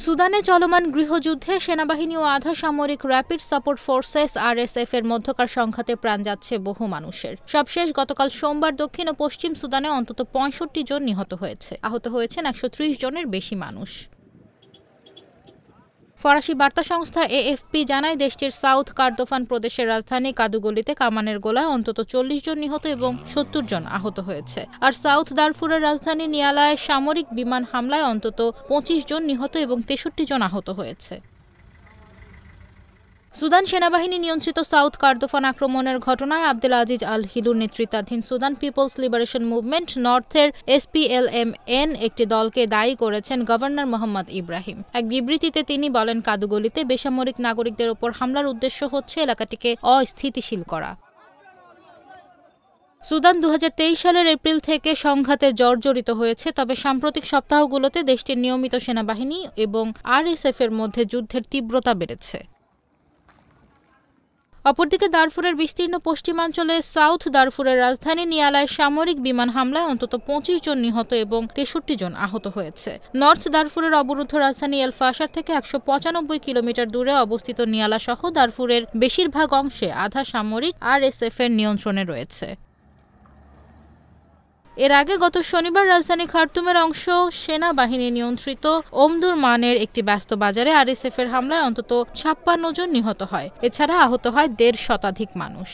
সুদানে চলমান গৃহযুদ্ধে সেনাবাহিনী ও আধা সামরিক র্যাপিড সাপোর্ট ফোর্সেস আরএসএফ এর মধ্যকার সংঘাতে প্রাণ যাচ্ছে বহু মানুষের। সবশেষ গতকাল সোমবার দক্ষিণ ও পশ্চিম সুদানে অন্তত ৬৫ জন নিহত হয়েছে। আহত হয়েছেন ১৩০ জনের বেশি মানুষ। ফরাসি বার্তা সংস্থা এএফপি জানায়, দেশটির সাউথ কার্দোফান প্রদেশের রাজধানী কাদুগলিতে কামানের গোলায় অন্তত ৪০ জন নিহত এবং ৭০ জন আহত হয়েছে। আর সাউথ দারফুরের রাজধানী নিয়ালায় সামরিক বিমান হামলায় অন্তত ২৫ জন নিহত এবং ৬৩ জন আহত হয়েছে। সুদান সেনাবাহিনী নিয়ন্ত্রিত সাউথ কার্দোফান আক্রমণের ঘটনায় আব্দুল আজিজ আল হিলুর নেতৃত্বাধীন সুদান পিপলস লিবারেশন মুভমেন্ট নর্থের SPLM-N একটি দলকে দায়ী করেছেন গভর্নর মোহাম্মদ ইব্রাহিম। এক বিবৃতিতে তিনি বলেন, কাদুগলিতে বেসামরিক নাগরিকদের ওপর হামলার উদ্দেশ্য হচ্ছে এলাকাটিকে অস্থিতিশীল করা। সুদান ২০২৩ সালের এপ্রিল থেকে সংঘাতে জর্জরিত হয়েছে, তবে সাম্প্রতিক সপ্তাহগুলোতে দেশটির নিয়মিত সেনাবাহিনী এবং আরএসএফ এর মধ্যে যুদ্ধের তীব্রতা বেড়েছে। অপরদিকে দারফুরের বিস্তীর্ণ পশ্চিমাঞ্চলে সাউথ দারফুরের রাজধানী নিয়ালায় সামরিক বিমান হামলায় অন্তত ২৫ জন নিহত এবং ৬৩ জন আহত হয়েছে। নর্থ দারফুরের অবরুদ্ধ রাজধানী এল ফাশার থেকে ১৯৫ কিলোমিটার দূরে অবস্থিত নিয়ালা সহ দারফুরের বেশিরভাগ অংশে আধা সামরিক আরএসএফ এর নিয়ন্ত্রণে রয়েছে। এর আগে গত শনিবার রাজধানী খার্তুমের অংশ সেনাবাহিনী নিয়ন্ত্রিত ওমদুরমানের একটি ব্যস্ত বাজারে আরএসএফ এর হামলায় অন্তত ৫৬ জন নিহত হয়। এছাড়া আহত হয় ১৫০ শতাধিক মানুষ।